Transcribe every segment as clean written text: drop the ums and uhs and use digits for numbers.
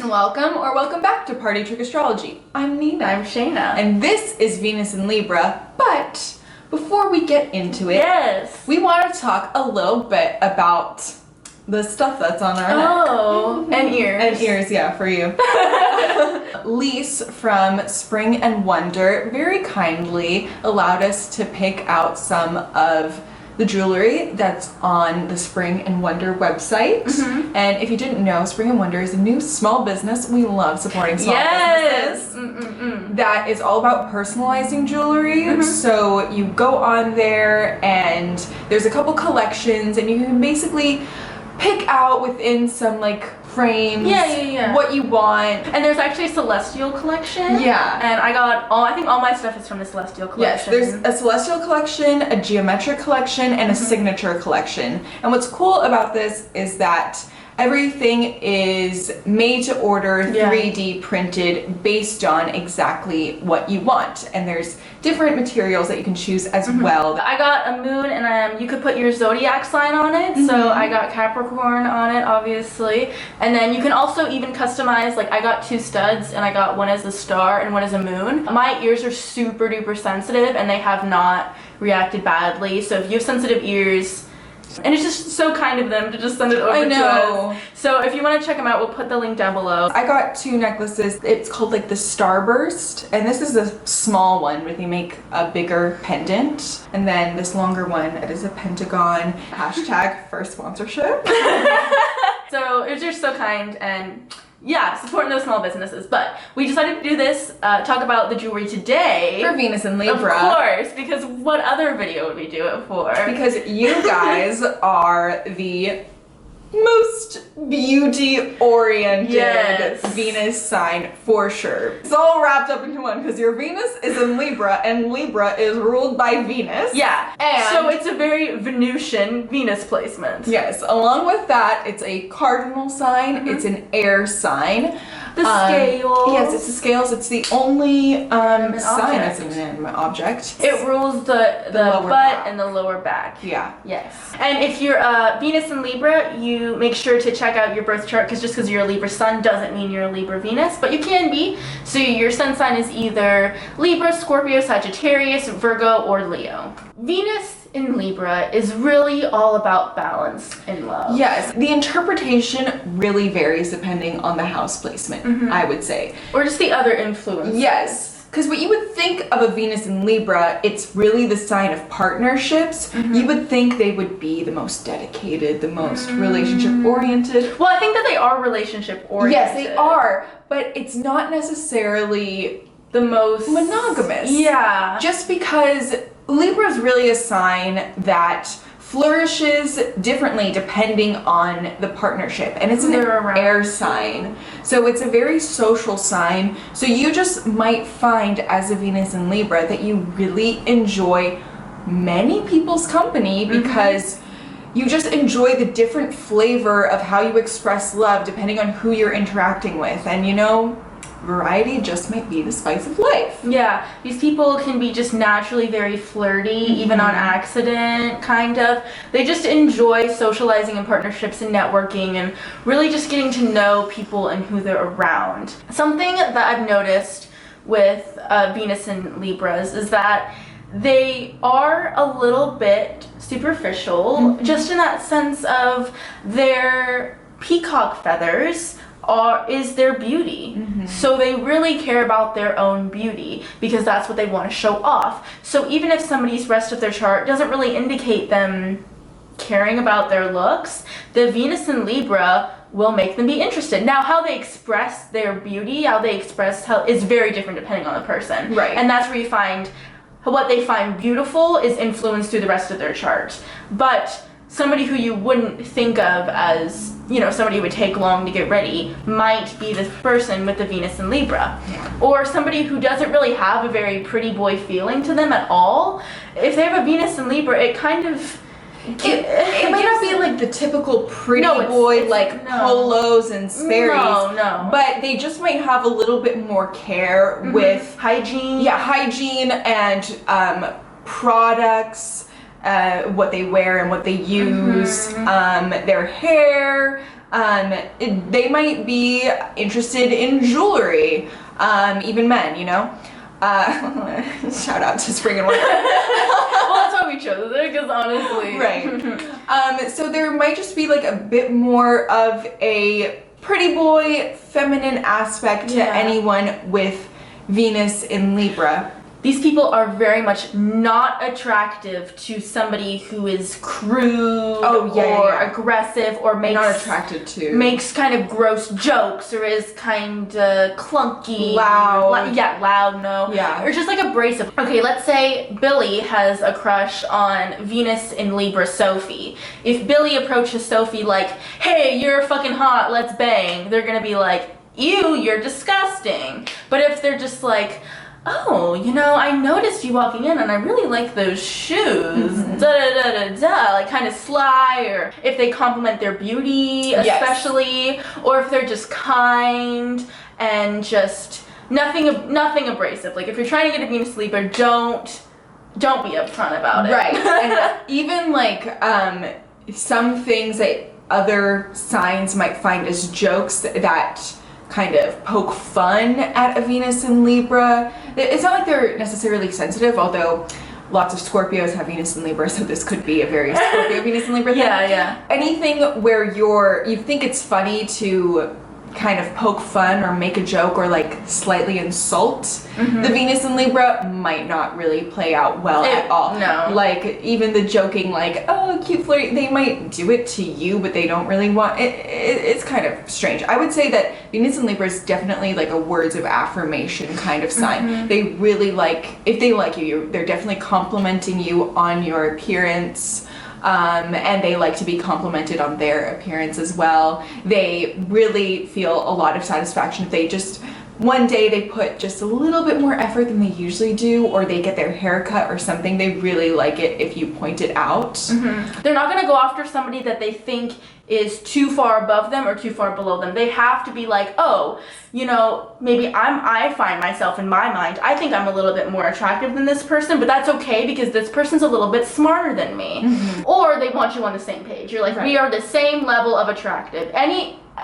welcome or welcome back to Party Trick Astrology. I'm Nina. I'm Shaina. And this is Venus in Libra, but before we get into it, yes, we want to talk a little bit about the stuff that's on our neck. Oh, and ears. And ears, yeah, for you. Lise from Spring and Wonder very kindly allowed us to pick out some of the jewelry that's on the Spring and Wonder website. Mm-hmm. And if you didn't know, Spring and Wonder is a new small business. We love supporting small businesses. That is all about personalizing jewelry. Mm-hmm. So you go on there and there's a couple collections and you can basically pick out within some frames what you want. And there's actually a Celestial collection. Yeah. And I think all my stuff is from the Celestial collection. Yes, there's a Celestial collection, a Geometric collection, and a Signature collection. And what's cool about this is that everything is made to order, 3D printed based on exactly what you want. And there's different materials that you can choose as well. I got a moon and you could put your zodiac sign on it. So I got Capricorn on it, obviously. And then you can also even customize, I got 2 studs and I got one as a star and one as a moon. My ears are super duper sensitive and they have not reacted badly. So if you have sensitive ears, and it's just so kind of them to just send it over to us. So if you want to check them out, we'll put the link down below. I got 2 necklaces. It's called the Starburst, and this is a small one where they make a bigger pendant. And then this longer one, it is a pentagon. # for sponsorship. So it was just so kind and supporting those small businesses. But we decided to do this, talk about the jewelry today. For Venus and Libra. Of course, because what other video would we do it for? Because you guys are the most beauty-oriented Venus sign for sure. It's all wrapped up into one because your Venus is in Libra and Libra is ruled by Venus. Yeah, and so it's a very Venusian Venus placement. Yes, along with that, it's a cardinal sign, it's an air sign. The scales. Yes, it's the scales. It's the only sign that's an inanimate object. It rules the butt back. and the lower back. Yeah. Yes. And if you're Venus in Libra, you make sure to check out your birth chart because just because you're a Libra sun doesn't mean you're a Libra Venus, but you can be. So your sun sign is either Libra, Scorpio, Sagittarius, Virgo, or Leo. Venus in Libra is really all about balance in love. Yes, the interpretation really varies depending on the house placement, I would say. Or just the other influences. Yes, because what you would think of a Venus in Libra, it's really the sign of partnerships. You would think they would be the most dedicated, the most relationship-oriented. Well, I think that they are relationship-oriented. Yes, they are, but it's not necessarily the most monogamous. Yeah. Just because Libra is really a sign that flourishes differently depending on the partnership, and it's an air sign, so it's a very social sign. So you just might find as a Venus in Libra that you really enjoy many people's company because you just enjoy the different flavor of how you express love depending on who you're interacting with, and variety just might be the spice of life. Yeah, these people can be just naturally very flirty, even on accident, kind of. They just enjoy socializing in partnerships and networking and really just getting to know people and who they're around. Something that I've noticed with Venus and Libras is that they are a little bit superficial, just in that sense of their peacock feathers is their beauty. So they really care about their own beauty because that's what they want to show off. So even if somebody's rest of their chart doesn't really indicate them caring about their looks, the Venus in Libra will make them be interested. Now, how they express their beauty, is very different depending on the person. Right. And that's where you find what they find beautiful is influenced through the rest of their chart. But somebody who you wouldn't think of as, somebody who would take long to get ready might be this person with the Venus in Libra. Yeah. Or somebody who doesn't really have a very pretty boy feeling to them at all. If they have a Venus in Libra, it kind of... It might not be the typical pretty boy polos and Sperry's. No. But they just might have a little bit more care with hygiene. Yeah, hygiene and products, what they wear and what they use, their hair, They might be interested in jewelry, even men, you know? Shout out to Spring and Wonder. Well, that's why we chose it, because honestly. Right. So there might just be like a bit more of a pretty boy, feminine aspect to anyone with Venus in Libra. These people are very much not attractive to somebody who is crude or aggressive or makes kind of gross jokes or is kind of clunky. Loud. Yeah. Or just like abrasive. Okay, let's say Billy has a crush on Venus in Libra Sophie. If Billy approaches Sophie like, hey, you're fucking hot, let's bang, they're gonna be like, ew, you're disgusting. But if they're just like, oh, you know, I noticed you walking in and I really like those shoes, like kind of sly, or if they compliment their beauty especially, or if they're just kind and just nothing abrasive. Like if you're trying to get a Venus Libra, don't be upfront about it. Right. And even like some things that other signs might find as jokes that kind of poke fun at a Venus in Libra. It's not like they're necessarily sensitive, although lots of Scorpios have Venus in Libra, so this could be a very Scorpio Venus in Libra thing. Yeah. Anything where you think it's funny to kind of poke fun or make a joke or like slightly insult the Venus in Libra might not really play out well at all. No. Like even the joking like, oh, cute flirty, they might do it to you, but they don't really want it. It's kind of strange. I would say that Venus in Libra is definitely like a words of affirmation kind of sign. They really like, if they like you, they're definitely complimenting you on your appearance. And they like to be complimented on their appearance as well. They really feel a lot of satisfaction if they just one day they put just a little bit more effort than they usually do, or they get their hair cut or something. They really like it if you point it out. They're not going to go after somebody that they think is too far above them or too far below them. They have to be like, oh, you know, maybe I find myself in my mind, I think I'm a little bit more attractive than this person, but that's okay because this person's a little bit smarter than me. Or they want you on the same page. You're like, we are the same level of attractive.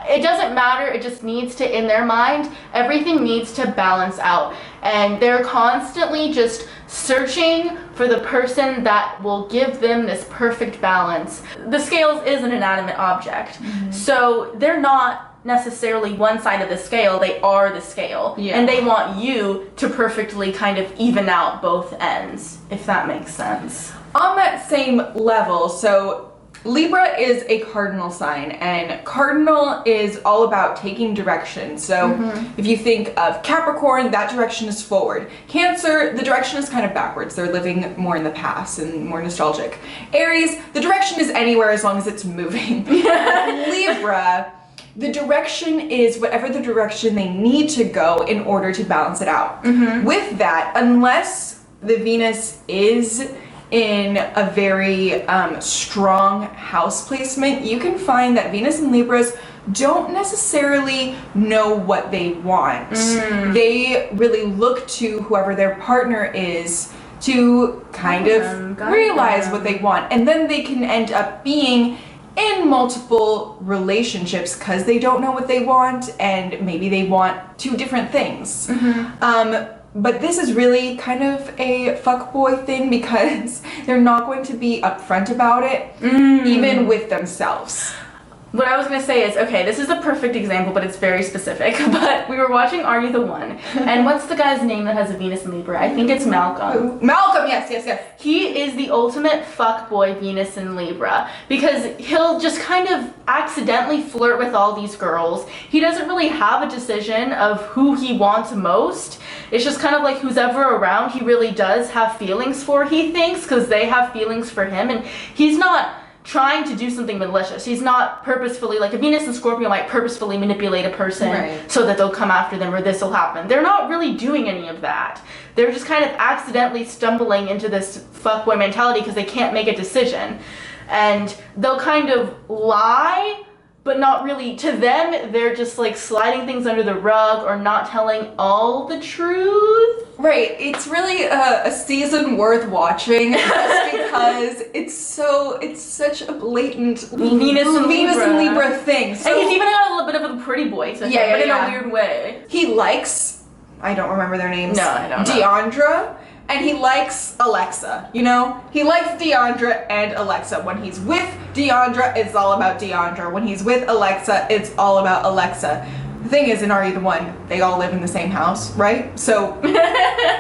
It doesn't matter, it just needs to, in their mind, everything needs to balance out. And they're constantly just searching for the person that will give them this perfect balance. The scales is an inanimate object, so they're not necessarily one side of the scale, they are the scale. And they want you to perfectly kind of even out both ends, if that makes sense. On that same level, so Libra is a cardinal sign, and cardinal is all about taking direction. So if you think of Capricorn, that direction is forward. Cancer, the direction is kind of backwards. They're living more in the past and more nostalgic. Aries, the direction is anywhere as long as it's moving. Libra, the direction is whatever the direction they need to go in order to balance it out. With that, unless the Venus is in a very strong house placement, you can find that Venus and Libras don't necessarily know what they want. They really look to whoever their partner is to kind of realize what they want, and then they can end up being in multiple relationships because they don't know what they want, and maybe they want two different things. But this is really kind of a fuckboy thing because they're not going to be upfront about it, even with themselves. What I was going to say is, okay, this is a perfect example, but it's very specific. But we were watching Are You the One? And what's the guy's name that has a Venus in Libra? I think it's Malcolm. Malcolm, yes. He is the ultimate fuckboy Venus in Libra because he'll just kind of accidentally flirt with all these girls. He doesn't really have a decision of who he wants most. It's just kind of like who's ever around he really does have feelings for, he thinks, because they have feelings for him. And he's not trying to do something malicious. He's not purposefully, like a Venus and Scorpio might purposefully manipulate a person so that they'll come after them or this will happen. They're not really doing any of that. They're just kind of accidentally stumbling into this fuckboy mentality because they can't make a decision. And they'll kind of lie but not really. To them, they're just like sliding things under the rug or not telling all the truth. Right, it's really a season worth watching just because it's such a blatant Venus and Libra thing. So, and he's even got a little bit of a pretty boy to him, but in a weird way. He likes, I don't remember their names. No, I don't know. Deandra, and he likes Alexa, you know? He likes Deandra and Alexa. When he's with Deandra, it's all about Deandra. When he's with Alexa, it's all about Alexa. The thing is, in Are You the One, they all live in the same house, right? So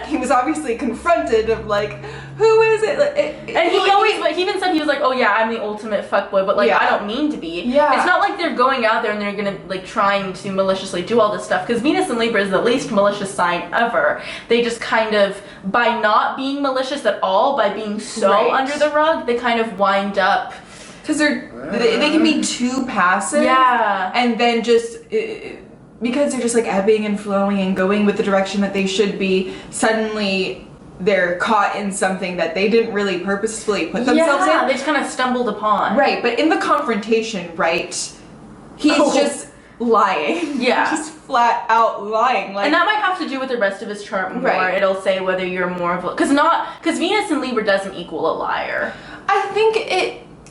he was obviously confronted of like, who is it? And he even said, he was like, oh yeah, I'm the ultimate fuckboy, but like, I don't mean to be. Yeah. It's not like they're going out there and they're gonna like trying to maliciously do all this stuff, because Venus and Libra is the least malicious sign ever. They just kind of, by not being malicious at all, by being so under the rug, they kind of wind up. Because they can be too passive. Yeah. And then just... because they're just like ebbing and flowing and going with the direction that they should be, suddenly they're caught in something that they didn't really purposefully put themselves in. Yeah, they just kind of stumbled upon. Right, but in the confrontation, right, he's just lying. Yeah. Just flat out lying. Like, and that might have to do with the rest of his chart more. Right. It'll say whether you're more of a... Because Venus and Libra doesn't equal a liar. I think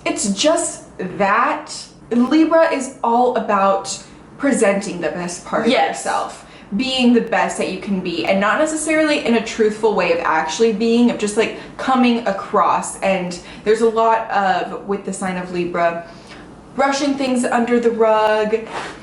it's just that Libra is all about presenting the best part of yourself, being the best that you can be, and not necessarily in a truthful way of actually being, of just like coming across. And there's a lot of, with the sign of Libra, brushing things under the rug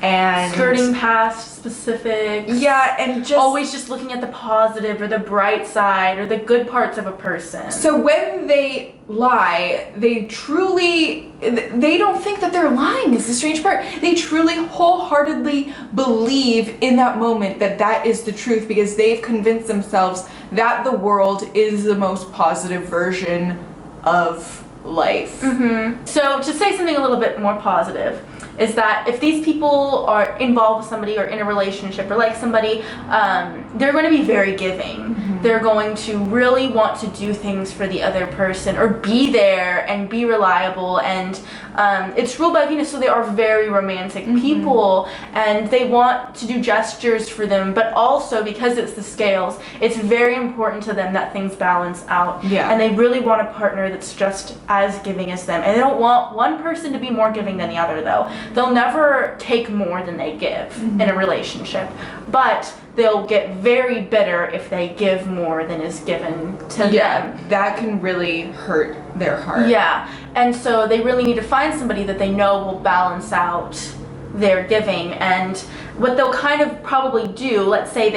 and skirting past specifics. Yeah, and just always just looking at the positive or the bright side or the good parts of a person. So when they lie, they don't think that they're lying, is the strange part. They truly wholeheartedly believe in that moment that that is the truth, because they've convinced themselves that the world is the most positive version of life. Mm-hmm. So to say something a little bit more positive is that if these people are involved with somebody or in a relationship or like somebody, they're going to be very giving. Mm-hmm. They're going to really want to do things for the other person or be there and be reliable, and it's ruled by Venus, so they are very romantic people, and they want to do gestures for them, but also because it's the scales, it's very important to them that things balance out. Yeah. And they really want a partner that's just as giving as them, and they don't want one person to be more giving than the other, though. They'll never take more than they give in a relationship, but they'll get very bitter if they give more than is given to them. Yeah, that can really hurt their heart. Yeah, and so they really need to find somebody that they know will balance out their giving. And what they'll kind of probably do, let's say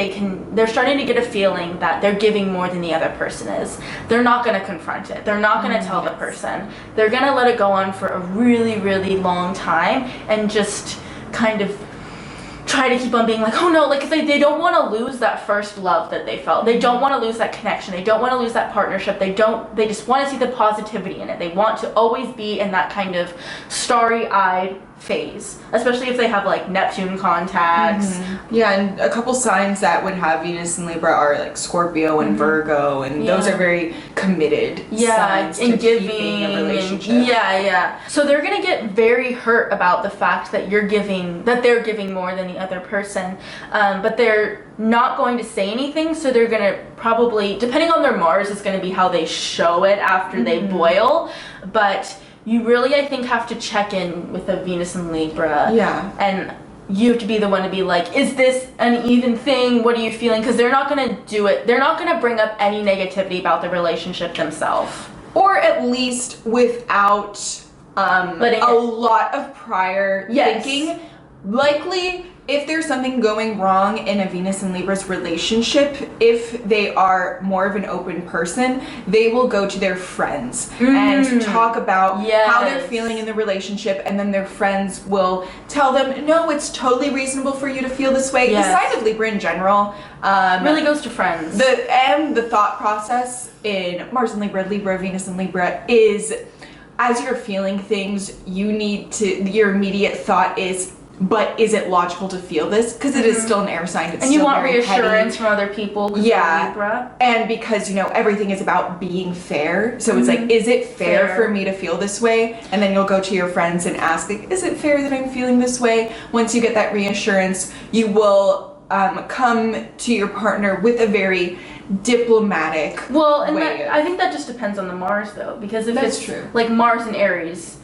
they're starting to get a feeling that they're giving more than the other person is. They're not going to confront it. They're not going to tell the person. They're going to let it go on for a really, really long time and just kind of try to keep on being like, oh no, like they don't want to lose that first love that they felt. They don't want to lose that connection. They don't want to lose that partnership. They just want to see the positivity in it. They want to always be in that kind of starry-eyed phase, especially if they have like Neptune contacts. Yeah, and a couple signs that would have Venus and Libra are like Scorpio and Virgo, and those are very committed signs and to giving keeping a relationship. So they're gonna get very hurt about the fact that they're giving more than the other person, but they're not going to say anything, so they're gonna probably, depending on their Mars, is gonna be how they show it after they boil, but you really, I think, have to check in with a Venus and Libra. Yeah. And you have to be the one to be like, is this an even thing? What are you feeling? Because they're not going to do it. They're not going to bring up any negativity about the relationship themselves. Or at least without a lot of prior thinking. Likely, if there's something going wrong in a Venus and Libra's relationship, if they are more of an open person, they will go to their friends and talk about how they're feeling in the relationship, and then their friends will tell them, no, it's totally reasonable for you to feel this way. The sign of Libra in general really goes to friends. The thought process in Mars and Libra, Venus and Libra is, as you're feeling things, your immediate thought is, but is it logical to feel this? Because it is still an air sign. It's And you still want very reassurance heavy. from other people. 'Cause Yeah. they're Libra. And because, everything is about being fair. So it's like, is it fair for me to feel this way? And then you'll go to your friends and ask, like, is it fair that I'm feeling this way? Once you get that reassurance, you will come to your partner with a very diplomatic And way. I think that just depends on the Mars, though. Because if That's it's true. like Mars and Aries,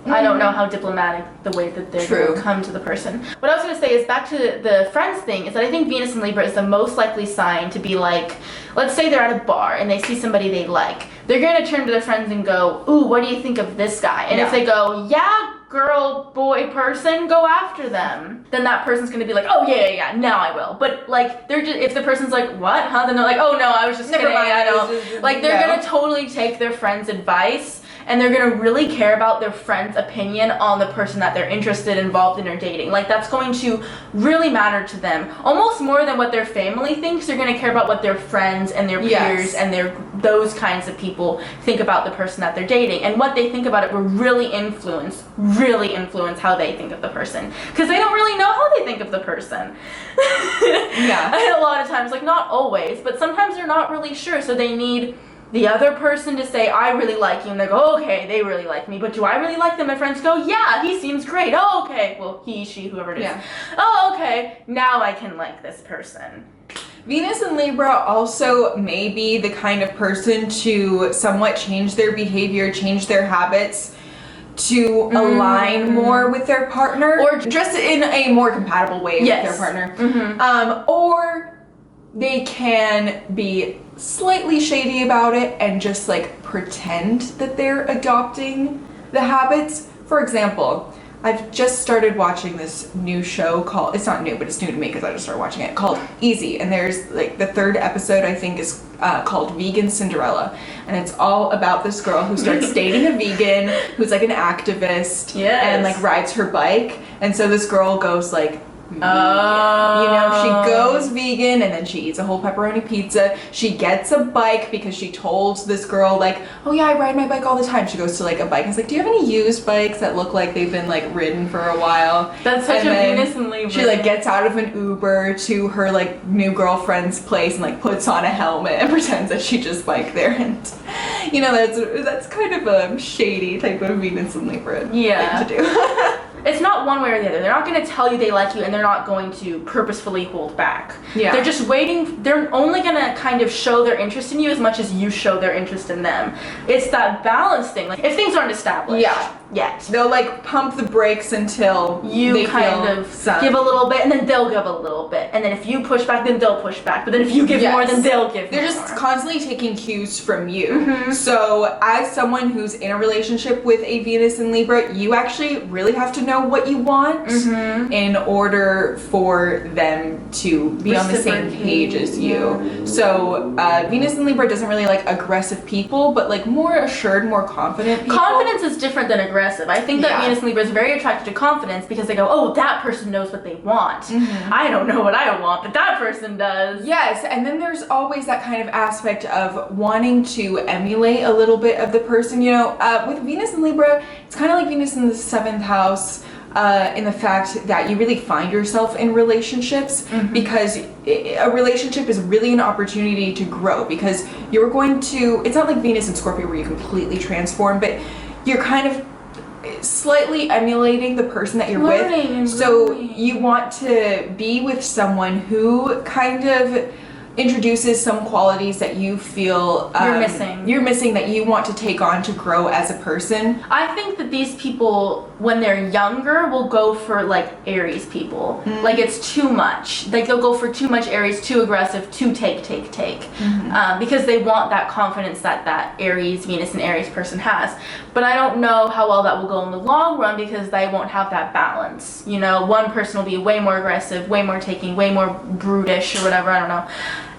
I don't know how diplomatic the way that they're going to come to the person. What I was going to say is back to the friends thing, is that I think Venus and Libra is the most likely sign to be like, let's say they're at a bar and they see somebody they like. They're going to turn to their friends and go, ooh, what do you think of this guy? And if they go, yeah, girl, boy, person, go after them, then that person's going to be like, oh, yeah, now I will. But like, they're just, if the person's like, what, huh? Then they're like, oh, no, I was just Never kidding. mind, I I was don't. just- Like, they're no. going to totally take their friend's advice. And they're going to really care about their friend's opinion on the person that they're interested, involved in, or dating. Like, that's going to really matter to them. Almost more than what their family thinks. They're going to care about what their friends and their peers and those kinds of people think about the person that they're dating. And what they think about it will really influence how they think of the person. Because they don't really know how they think of the person. Yeah. And a lot of times, like, not always, but sometimes they're not really sure. So they need the other person to say, I really like you, and they go, okay, they really like me, but do I really like them? My friends go, yeah, he seems great. Oh, okay. Well, he, she, whoever it is. Yeah. Oh, okay. Now I can like this person. Venus and Libra also may be the kind of person to somewhat change their behavior, change their habits to align more with their partner, or just in a more compatible way with their partner. Or they can be slightly shady about it and just like pretend that they're adopting the habits. For example, I've just started watching this new show called, it's not new, but it's new to me because I just started watching it, called Easy. And there's like the third episode, I think, is called Vegan Cinderella. And it's all about this girl who starts dating a vegan who's like an activist and like rides her bike. And so this girl goes like, vegan. She goes vegan and then she eats a whole pepperoni pizza. She gets a bike because she told this girl like, oh yeah, I ride my bike all the time. She goes to like a bike and is like, do you have any used bikes that look like they've been like ridden for a while? That's such a Venus and Libra. She like gets out of an Uber to her like new girlfriend's place and like puts on a helmet and pretends that she just biked there. And that's kind of a shady type of Venus and Libra thing to do. It's not one way or the other. They're not going to tell you they like you, and they're not going to purposefully hold back. Yeah. They're just waiting. They're only going to kind of show their interest in you as much as you show their interest in them. It's that balance thing. Like, if things aren't established yet, they'll like pump the brakes until you kind of give a little bit, and then they'll give a little bit. And then if you push back, then they'll push back. But then if you give more, then they'll give more. They're just constantly taking cues from you. So as someone who's in a relationship with a Venus and Libra, you actually really have to know what you want in order for them to be on the same page as you. So Venus and Libra doesn't really like aggressive people, but like more assured, more confident people. Confidence is different than aggressive. I think that Venus and Libra is very attracted to confidence because they go, oh, that person knows what they want. I don't know what I want, but that person does. Yes, and then there's always that kind of aspect of wanting to emulate a little bit of the person. With Venus and Libra, it's kind of like Venus in the 7th house. In the fact that you really find yourself in relationships because a relationship is really an opportunity to grow because you're going to, it's not like Venus and Scorpio where you completely transform, but you're kind of slightly emulating the person that you're with. So you want to be with someone who kind of introduces some qualities that you feel you're missing that you want to take on to grow as a person. I think that these people, when they're younger, will go for like Aries people. Like it's too much. Like they'll go for too much Aries, too aggressive, too take. Because they want that confidence that Aries, Venus and Aries person has. But I don't know how well that will go in the long run because they won't have that balance. One person will be way more aggressive, way more taking, way more brutish or whatever, I don't know.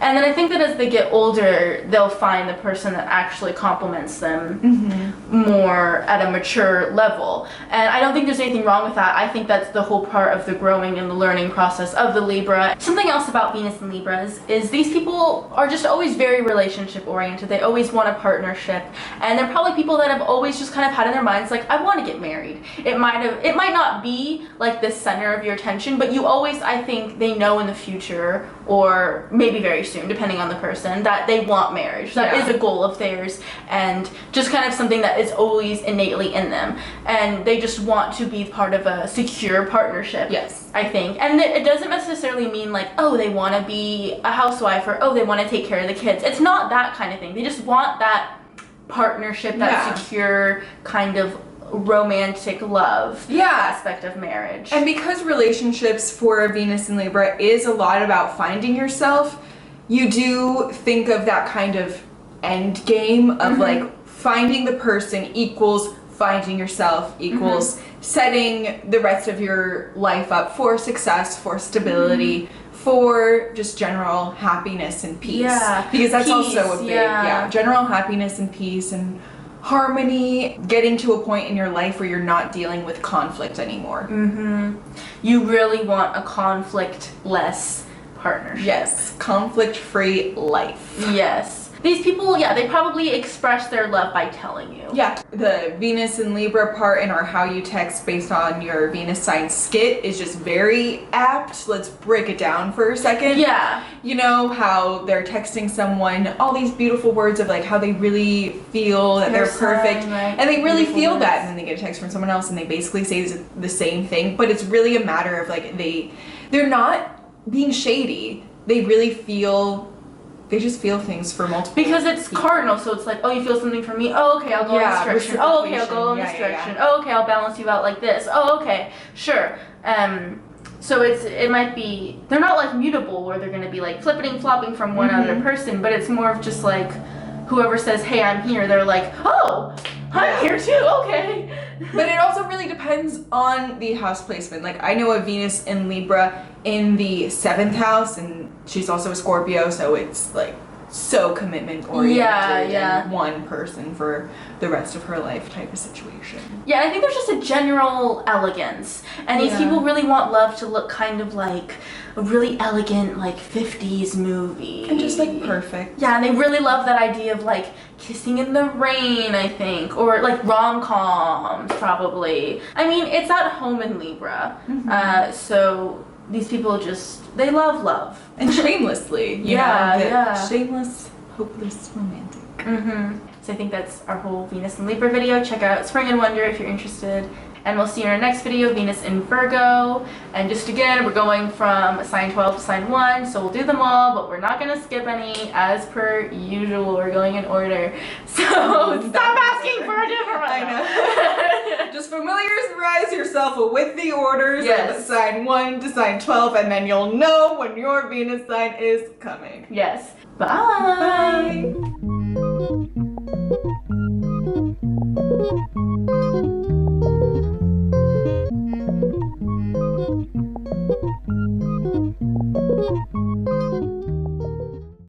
And then I think that as they get older, they'll find the person that actually complements them more at a mature level. And I don't think there's anything wrong with that. I think that's the whole part of the growing and the learning process of the Libra. Something else about Venus and Libras is these people are just always very relationship oriented. They always want a partnership. And they're probably people that have always just kind of had in their minds, like, I want to get married. It might not be like the center of your attention, but you always, I think, they know in the future, or maybe very soon, depending on the person, that they want marriage. That is a goal of theirs, and just kind of something that is always innately in them. And they just want to be part of a secure partnership. Yes. I think. And it doesn't necessarily mean like, oh, they want to be a housewife, or oh, they want to take care of the kids. It's not that kind of thing. They just want that partnership, that secure kind of romantic love aspect of marriage. And because relationships for Venus and Libra is a lot about finding yourself, you do think of that kind of end game of like finding the person equals finding yourself equals setting the rest of your life up for success, for stability, for just general happiness and peace. Yeah. Because that's Peace, also a big, general happiness and peace and harmony, getting to a point in your life where you're not dealing with conflict anymore. You really want a conflict-less partnership. Yes, conflict-free life. Yes. These people, they probably express their love by telling you. Yeah, the Venus and Libra part in our How You Text based on your Venus sign skit is just very apt. Let's break it down for a second. Yeah. You know how they're texting someone all these beautiful words of like how they really feel that they're perfect, right. and they really feel that, and then they get a text from someone else and they basically say the same thing, but it's really a matter of like they're not being shady. They really feel. They just feel things for multiple Because it's people. Cardinal, so it's like, oh, you feel something for me? Oh, okay, I'll go in this direction. Oh, okay, I'll go in this direction. Oh, okay, I'll balance you out like this. Oh, okay, sure. So it might be, they're not like mutable where they're going to be like flipping, flopping from one other person, but it's more of just like whoever says, hey, I'm here, they're like, oh, I'm here too, okay. But it also really depends on the house placement. Like I know a Venus in Libra in the 7th house, and she's also a Scorpio, so it's like so commitment oriented and one person for the rest of her life type of situation. Yeah, I think there's just a general elegance, and these people really want love to look kind of like a really elegant like 50s movie. And just like perfect. Yeah, and they really love that idea of like kissing in the rain, I think, or like rom-coms probably. I mean, it's at home in Libra, so these people they love love. And shamelessly, you know, shameless, hopeless, romantic. So I think that's our whole Venus and Libra video. Check out Spring and Wonder if you're interested. And we'll see you in our next video, Venus in Virgo. And just again, we're going from sign 12 to sign 1, so we'll do them all, but we're not going to skip any as per usual. We're going in order. So stop asking for a different one. I know. Just familiarize yourself with the orders of sign 1 to sign 12, and then you'll know when your Venus sign is coming. Yes. Bye. Bye.